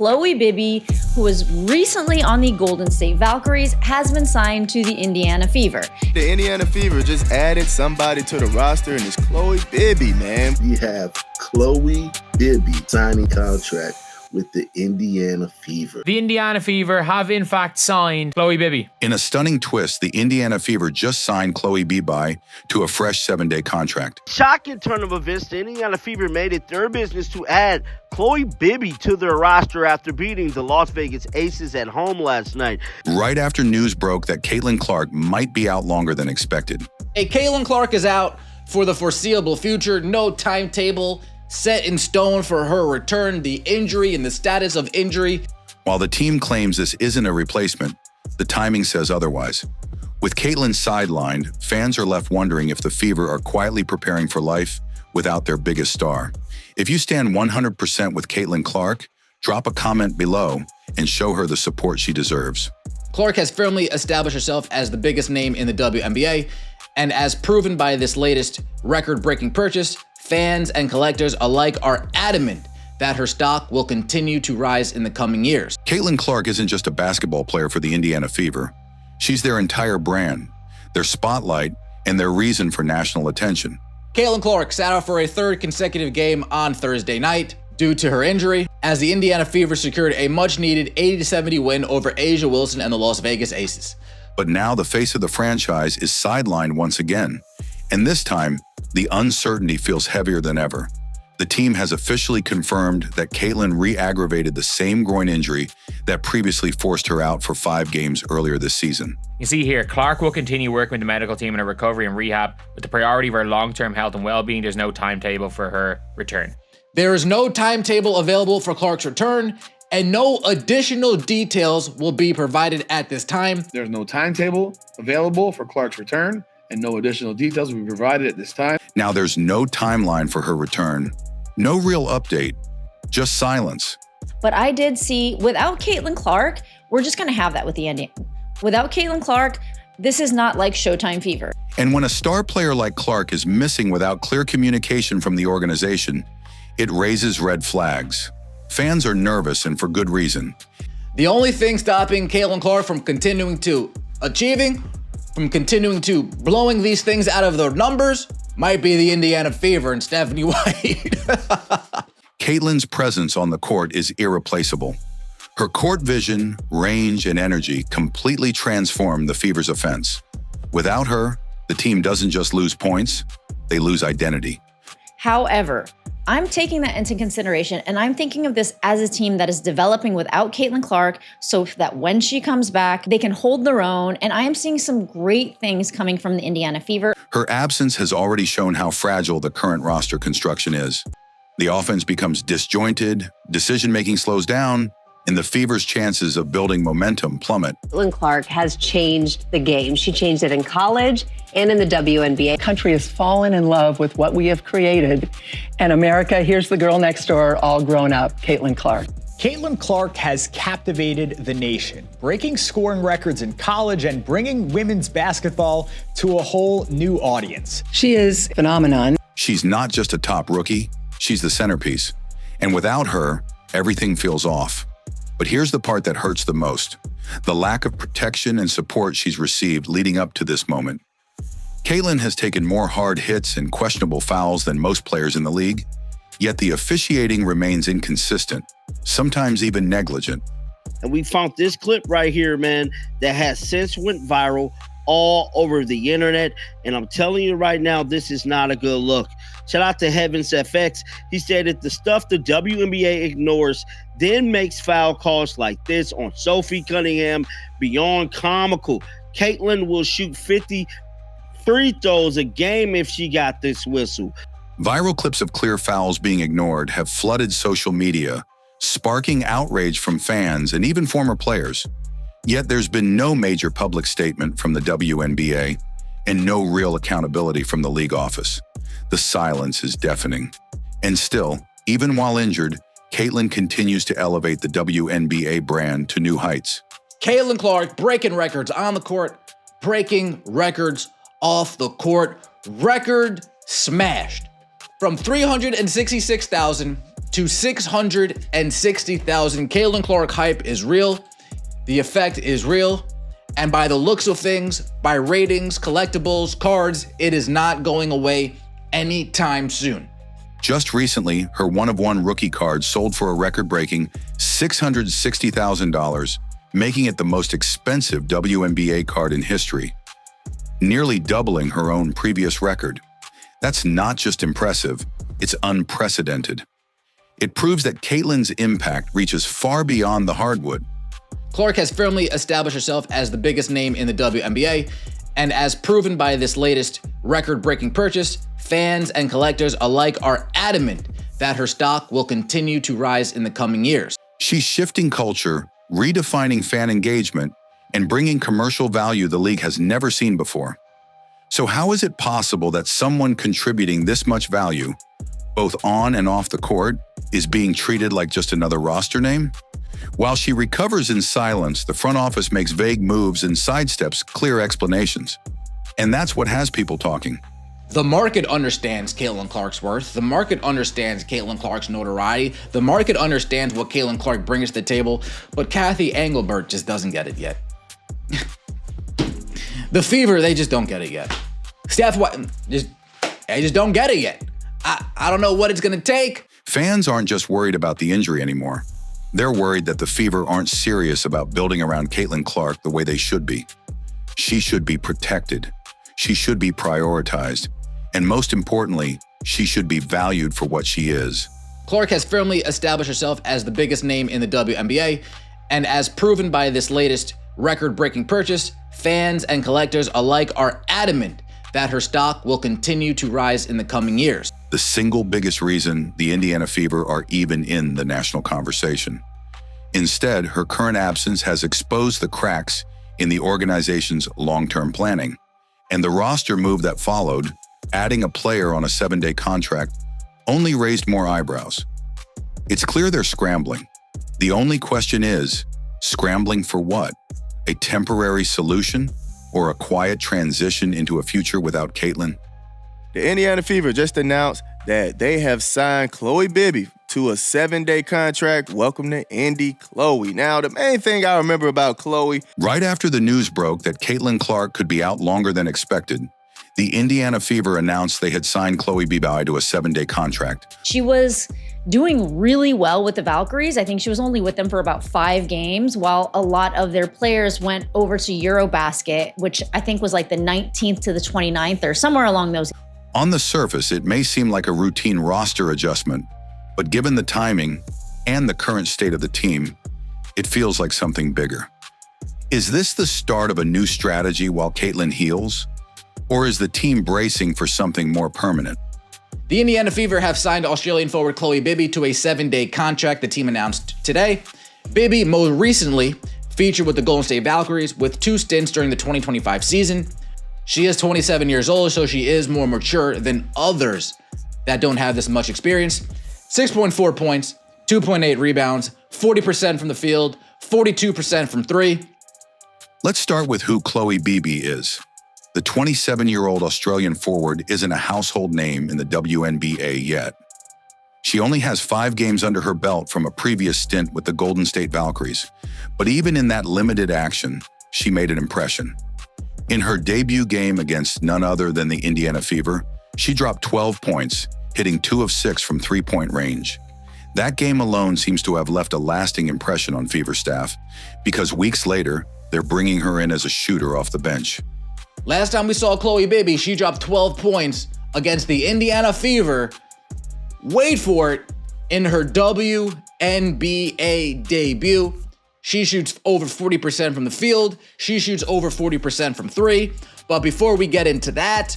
Khloe Bibby, who was recently on the Golden State Valkyries, has been signed to the Indiana Fever. The Indiana Fever just added somebody to the roster, and it's Khloe Bibby, man. We have Khloe Bibby signing contract with the Indiana Fever. The Indiana Fever have in fact signed Khloe Bibby. In a stunning twist, the Indiana Fever just signed Khloe Bibby to a fresh 7-day contract. Shocking turn of events, the Indiana Fever made it their business to add Khloe Bibby to their roster after beating the Las Vegas Aces at home last night. Right after news broke that Caitlin Clark might be out longer than expected. Hey, Caitlin Clark is out for the foreseeable future. No timetable set in stone for her return, the injury and the status of injury. While the team claims this isn't a replacement, the timing says otherwise. With Caitlin sidelined, fans are left wondering if the Fever are quietly preparing for life without their biggest star. If you stand 100% with Caitlin Clark, drop a comment below and show her the support she deserves. Clark has firmly established herself as the biggest name in the WNBA, and as proven by this latest record-breaking purchase, fans and collectors alike are adamant that her stock will continue to rise in the coming years. Caitlin Clark isn't just a basketball player for the Indiana Fever. She's their entire brand, their spotlight, and their reason for national attention. Caitlin Clark sat out for a third consecutive game on Thursday night due to her injury, as the Indiana Fever secured a much-needed 80-70 win over A'ja Wilson and the Las Vegas Aces. But now the face of the franchise is sidelined once again, and this time, the uncertainty feels heavier than ever. The team has officially confirmed that Caitlin re-aggravated the same groin injury that previously forced her out for 5 games earlier this season. You see here, Clark will continue working with the medical team in her recovery and rehab, with the priority of her long-term health and well-being. There's no timetable for her return. There is no timetable available for Clark's return, and no additional details will be provided at this time. There's no timetable available for Clark's return, and no additional details will be provided at this time. Now there's no timeline for her return, no real update, just silence. But I did see, without Caitlin Clark, we're just going to have that with the Indiana. Without Caitlin Clark, this is not like Showtime Fever. And when a star player like Clark is missing without clear communication from the organization, it raises red flags. Fans are nervous, and for good reason. The only thing stopping Caitlin Clark from continuing to achieving, from continuing to blowing these things out of their numbers, might be the Indiana Fever and Stephanie White. Caitlin's presence on the court is irreplaceable. Her court vision, range, and energy completely transform the Fever's offense. Without her, the team doesn't just lose points, they lose identity. However, I'm taking that into consideration, and I'm thinking of this as a team that is developing without Caitlin Clark so that when she comes back, they can hold their own, and I am seeing some great things coming from the Indiana Fever. Her absence has already shown how fragile the current roster construction is. The offense becomes disjointed, decision-making slows down, and the Fever's chances of building momentum plummet. Caitlin Clark has changed the game. She changed it in college and in the WNBA. The country has fallen in love with what we have created. And America, here's the girl next door, all grown up, Caitlin Clark. Caitlin Clark has captivated the nation, breaking scoring records in college and bringing women's basketball to a whole new audience. She is a phenomenon. She's not just a top rookie, she's the centerpiece. And without her, everything feels off. But here's the part that hurts the most: the lack of protection and support she's received leading up to this moment. Caitlin has taken more hard hits and questionable fouls than most players in the league, yet the officiating remains inconsistent, sometimes even negligent. And we found this clip right here, man, that has since went viral all over the internet. And I'm telling you right now, this is not a good look. Shout out to Heavens FX. He said that the stuff the WNBA ignores then makes foul calls like this on Sophie Cunningham beyond comical. Caitlin will shoot 50 free throws a game if she got this whistle. Viral clips of clear fouls being ignored have flooded social media, sparking outrage from fans and even former players. Yet there's been no major public statement from the WNBA and no real accountability from the league office. The silence is deafening. And still, even while injured, Caitlin continues to elevate the WNBA brand to new heights. Caitlin Clark breaking records on the court, breaking records off the court. Record smashed. From 366,000 to 660,000. Caitlin Clark hype is real. The effect is real. And by the looks of things, by ratings, collectibles, cards, it is not going away anytime soon. Just recently, her one-of-one rookie card sold for a record-breaking $660,000, making it the most expensive WNBA card in history, nearly doubling her own previous record. That's not just impressive, it's unprecedented. It proves that Caitlin's impact reaches far beyond the hardwood. Clark has firmly established herself as the biggest name in the WNBA, and as proven by this latest record-breaking purchase, fans and collectors alike are adamant that her stock will continue to rise in the coming years. She's shifting culture, redefining fan engagement, and bringing commercial value the league has never seen before. So how is it possible that someone contributing this much value, both on and off the court, is being treated like just another roster name? While she recovers in silence, the front office makes vague moves and sidesteps clear explanations. And that's what has people talking. The market understands Caitlin Clark's worth. The market understands Caitlin Clark's notoriety. The market understands what Caitlin Clark brings to the table, but Kathy Engelbert just doesn't get it yet. The Fever, they just don't get it yet. Steph White, they just don't get it yet. I don't know what it's gonna take. Fans aren't just worried about the injury anymore. They're worried that the Fever aren't serious about building around Caitlin Clark the way they should be. She should be protected. She should be prioritized. And most importantly, she should be valued for what she is. Clark has firmly established herself as the biggest name in the WNBA, and as proven by this latest record-breaking purchase, fans and collectors alike are adamant that her stock will continue to rise in the coming years. The single biggest reason the Indiana Fever are even in the national conversation. Instead, her current absence has exposed the cracks in the organization's long-term planning. And the roster move that followed, adding a player on a 7-day contract, only raised more eyebrows. It's clear they're scrambling. The only question is, scrambling for what? A temporary solution or a quiet transition into a future without Caitlin? The Indiana Fever just announced that they have signed Khloe Bibby to a 7-day contract. Welcome to Indy, Khloe. Now, the main thing I remember about Khloe... Right after the news broke that Caitlin Clark could be out longer than expected, the Indiana Fever announced they had signed Khloe Bibby to a 7-day contract. She was doing really well with the Valkyries. I think she was only with them for about 5 games, while a lot of their players went over to Eurobasket, which I think was like the 19th to the 29th or somewhere along those. On the surface, it may seem like a routine roster adjustment, but given the timing and the current state of the team, it feels like something bigger. Is this the start of a new strategy while Caitlin heals? Or is the team bracing for something more permanent? The Indiana Fever have signed Australian forward Khloe Bibby to a 7-day contract, the team announced today. Bibby most recently featured with the Golden State Valkyries with 2 stints during the 2025 season. She is 27 years old, so she is more mature than others that don't have this much experience. 6.4 points, 2.8 rebounds, 40% from the field, 42% from 3. Let's start with who Khloe Bibby is. The 27-year-old Australian forward isn't a household name in the WNBA yet. She only has 5 games under her belt from a previous stint with the Golden State Valkyries, but even in that limited action, she made an impression. In her debut game against none other than the Indiana Fever, she dropped 12 points, hitting 2 of 6 from 3-point range. That game alone seems to have left a lasting impression on Fever staff, because weeks later, they're bringing her in as a shooter off the bench. Last time we saw Khloe Bibby, she dropped 12 points against the Indiana Fever. Wait for it, in her WNBA debut. She shoots over 40% from the field. She shoots over 40% from 3. But before we get into that,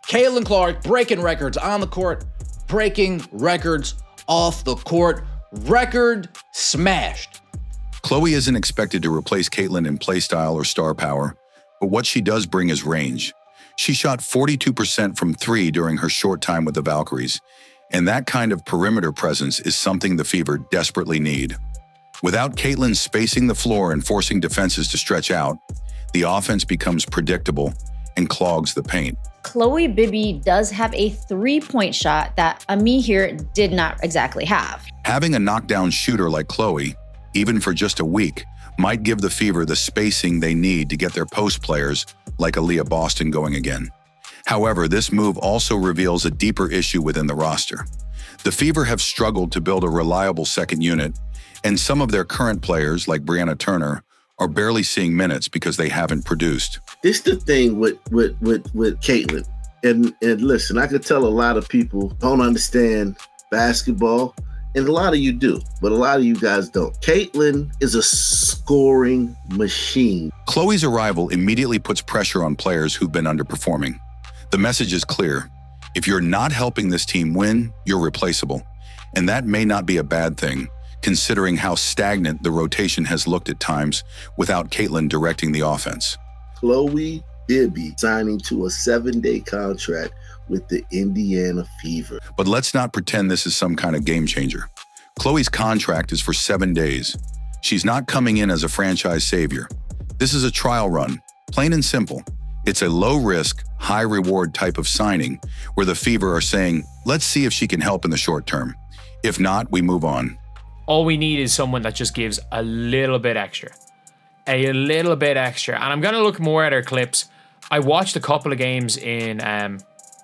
Caitlin Clark breaking records on the court, breaking records off the court. Record smashed. Khloe isn't expected to replace Caitlin in play style or star power, but what she does bring is range. She shot 42% from 3 during her short time with the Valkyries, and that kind of perimeter presence is something the Fever desperately need. Without Caitlin spacing the floor and forcing defenses to stretch out, the offense becomes predictable and clogs the paint. Khloe Bibby does have a 3-point shot that Ami here did not exactly have. Having a knockdown shooter like Khloe, even for just a week, might give the Fever the spacing they need to get their post players like Aaliyah Boston going again. However, this move also reveals a deeper issue within the roster. The Fever have struggled to build a reliable second unit, and some of their current players, like Brianna Turner, are barely seeing minutes because they haven't produced. This the thing with Caitlyn. And listen, I could tell a lot of people don't understand basketball, and a lot of you do, but a lot of you guys don't. Caitlyn is a scoring machine. Khloe's arrival immediately puts pressure on players who've been underperforming. The message is clear. If you're not helping this team win, you're replaceable. And that may not be a bad thing, considering how stagnant the rotation has looked at times without Caitlyn directing the offense. Khloe Bibby signing to a 7-day contract with the Indiana Fever. But let's not pretend this is some kind of game changer. Khloe's contract is for 7 days. She's not coming in as a franchise savior. This is a trial run, plain and simple. It's a low-risk, high-reward type of signing where the Fever are saying, let's see if she can help in the short term. If not, we move on. All we need is someone that just gives a little bit extra. A little bit extra. And I'm going to look more at her clips. I watched a couple of games in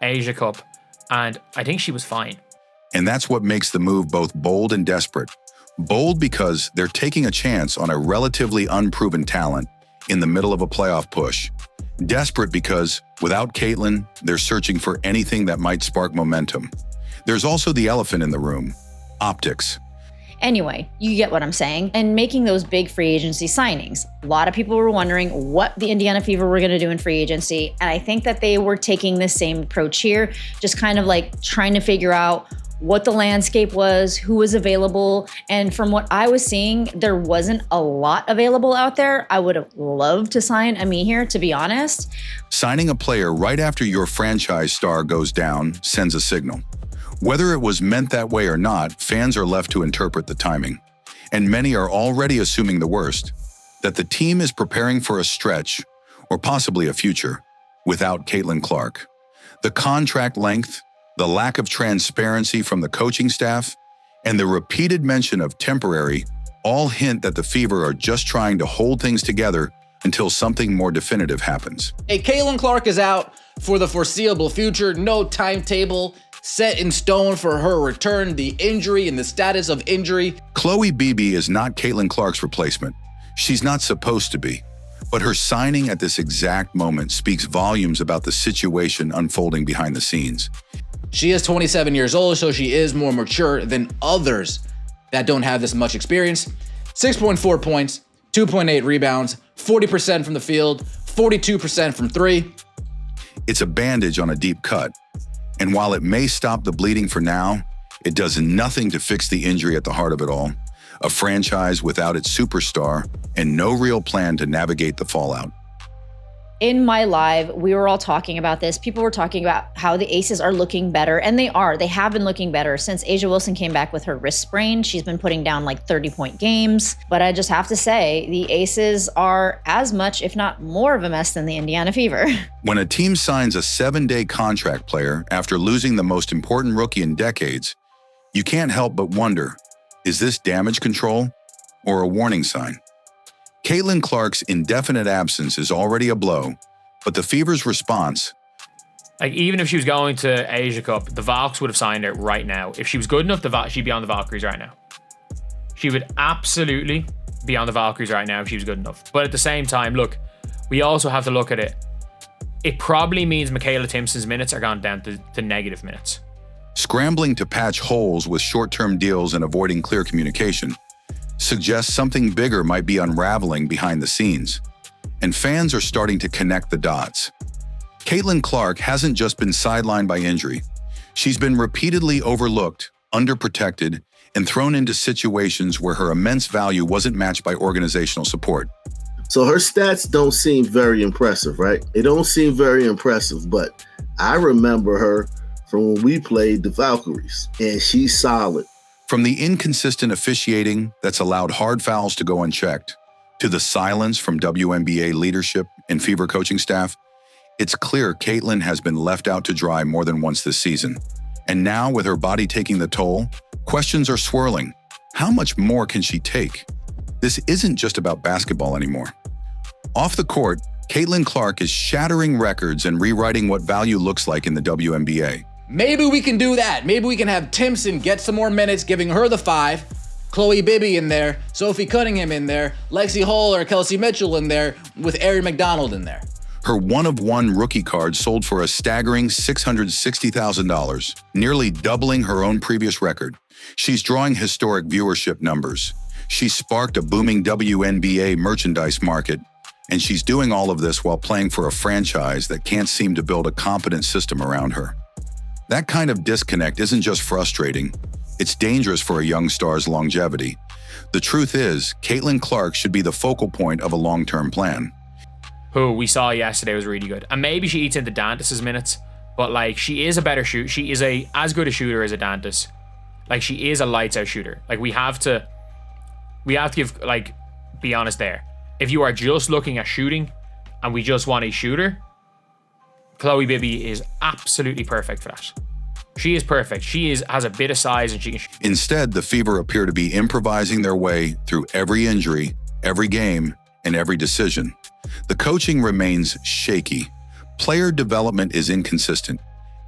Asia Cup, and I think she was fine. And that's what makes the move both bold and desperate. Bold because they're taking a chance on a relatively unproven talent in the middle of a playoff push. Desperate because, without Caitlyn, they're searching for anything that might spark momentum. There's also the elephant in the room, optics. Anyway, you get what I'm saying. And making those big free agency signings. A lot of people were wondering what the Indiana Fever were going to do in free agency. And I think that they were taking the same approach here, just kind of like trying to figure out what the landscape was, who was available. And from what I was seeing, there wasn't a lot available out there. I would have loved to sign Ami here, to be honest. Signing a player right after your franchise star goes down sends a signal. Whether it was meant that way or not, fans are left to interpret the timing. And many are already assuming the worst, that the team is preparing for a stretch, or possibly a future, without Caitlyn Clark. The contract length, the lack of transparency from the coaching staff, and the repeated mention of temporary all hint that the Fever are just trying to hold things together until something more definitive happens. Hey, Caitlyn Clark is out for the foreseeable future. No timetable set in stone for her return, the injury and the status of injury. Khloe Bibby is not Caitlyn Clark's replacement. She's not supposed to be. But her signing at this exact moment speaks volumes about the situation unfolding behind the scenes. She is 27 years old, so she is more mature than others that don't have this much experience. 6.4 points, 2.8 rebounds, 40% from the field, 42% from three. It's a bandage on a deep cut. And while it may stop the bleeding for now, it does nothing to fix the injury at the heart of it all. A franchise without its superstar and no real plan to navigate the fallout. In my live, we were all talking about this. People were talking about how the Aces are looking better, and they are. They have been looking better since A'ja Wilson came back with her wrist sprain. She's been putting down like 30-point games. But I just have to say, the Aces are as much, if not more of a mess than the Indiana Fever. When a team signs a 7-day contract player after losing the most important rookie in decades, you can't help but wonder, is this damage control or a warning sign? Caitlyn Clark's indefinite absence is already a blow, but the Fever's response... Like, even if she was going to Asia Cup, the Valks would have signed her right now. If she was good enough, she'd be on the Valkyries right now. She would absolutely be on the Valkyries right now if she was good enough. But at the same time, look, we also have to look at it. It probably means Michaela Timpson's minutes are gone down to negative minutes. Scrambling to patch holes with short-term deals and avoiding clear communication suggests something bigger might be unraveling behind the scenes, and fans are starting to connect the dots. Caitlyn Clark hasn't just been sidelined by injury. She's been repeatedly overlooked, underprotected, and thrown into situations where her immense value wasn't matched by organizational support. So her stats don't seem very impressive, right? They don't seem very impressive, but I remember her from when we played the Valkyries, and she's solid. From the inconsistent officiating that's allowed hard fouls to go unchecked, to the silence from WNBA leadership and Fever coaching staff, It's clear Caitlin has been left out to dry more than once this season. And now, with her body taking the toll, questions are swirling. How much more can she take? This isn't just about basketball anymore. Off the court, Caitlin Clark is shattering records and rewriting what value looks like in the WNBA. Maybe we can do that. Maybe we can have Timpson get some more minutes, giving her the 5, Khloe Bibby in there, Sophie Cunningham in there, Lexi Hull or Kelsey Mitchell in there, with Erin McDonald in there. Her one-of-one rookie card sold for a staggering $660,000, nearly doubling her own previous record. She's drawing historic viewership numbers. She sparked a booming WNBA merchandise market, and she's doing all of this while playing for a franchise that can't seem to build a competent system around her. That kind of disconnect isn't just frustrating, it's dangerous for a young star's longevity. The truth is, Caitlin Clark should be the focal point of a long-term plan. Who we saw yesterday was really good. And maybe she eats into Dantas' minutes, but like she is a better shooter. She is as good a shooter as a Dantas. Like she is a lights out shooter. Like we have to give, like, be honest there. If you are just looking at shooting and we just want a shooter, Khloe Bibby is absolutely perfect for that. She is perfect. Has a bit of size and she can shoot. Instead, the Fever appear to be improvising their way through every injury, every game, and every decision. The coaching remains shaky. Player development is inconsistent.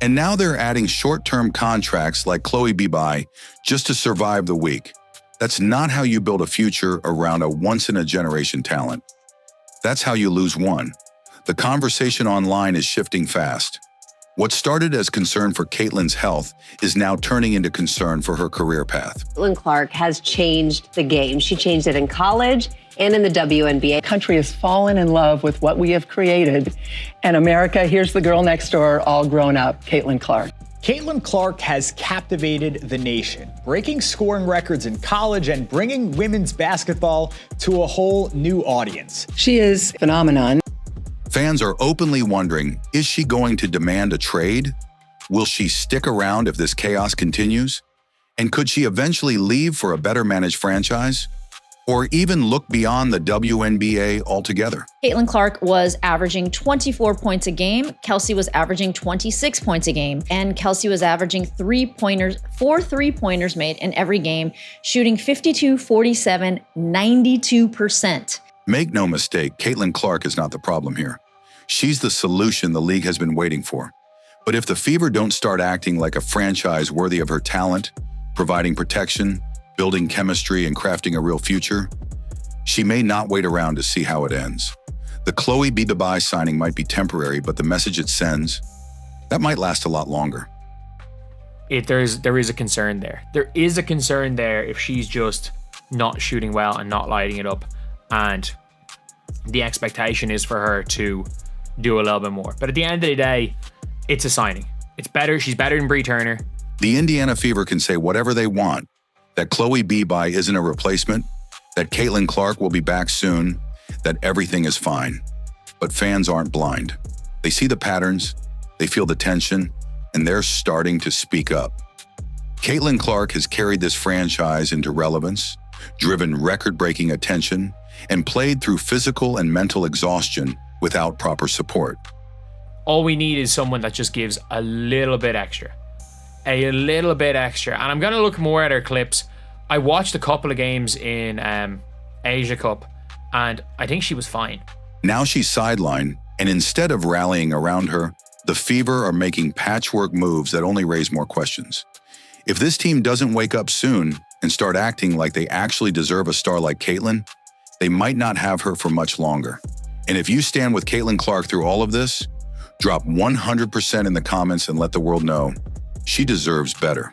And now they're adding short-term contracts like Khloe Bibby just to survive the week. That's not how you build a future around a once-in-a-generation talent. That's how you lose one. The conversation online is shifting fast. What started as concern for Caitlin's health is now turning into concern for her career path. Caitlin Clark has changed the game. She changed it in college and in the WNBA. The country has fallen in love with what we have created. And America, here's the girl next door, all grown up, Caitlin Clark. Caitlin Clark has captivated the nation, breaking scoring records in college and bringing women's basketball to a whole new audience. She is a phenomenon. Fans are openly wondering, is she going to demand a trade? Will she stick around if this chaos continues? And could she eventually leave for a better managed franchise? Or even look beyond the WNBA altogether? Caitlin Clark was averaging 24 points a game. Kelsey was averaging 26 points a game. And Kelsey was averaging 4 3-pointers made in every game, shooting 52, 47, 92%. Make no mistake, Caitlin Clark is not the problem here. She's the solution the league has been waiting for. But if the Fever don't start acting like a franchise worthy of her talent, providing protection, building chemistry, and crafting a real future, she may not wait around to see how it ends. The Khloe Bibby signing might be temporary, but the message it sends, that might last a lot longer. There is a concern there. There is a concern there if she's just not shooting well and not lighting it up, and the expectation is for her to do a little bit more. But at the end of the day, it's a signing. It's better. She's better than Bree Turner. The Indiana Fever can say whatever they want, that Khloe Bibby isn't a replacement, that Caitlin Clark will be back soon, that everything is fine. But fans aren't blind. They see the patterns, they feel the tension, and they're starting to speak up. Caitlin Clark has carried this franchise into relevance, driven record-breaking attention, and played through physical and mental exhaustion without proper support. All we need is someone that just gives a little bit extra. A little bit extra. And I'm going to look more at her clips. I watched a couple of games in Asia Cup, and I think she was fine. Now she's sidelined, and instead of rallying around her, the Fever are making patchwork moves that only raise more questions. If this team doesn't wake up soon and start acting like they actually deserve a star like Caitlin, they might not have her for much longer. And if you stand with Caitlin Clark through all of this, drop 100% in the comments and let the world know she deserves better.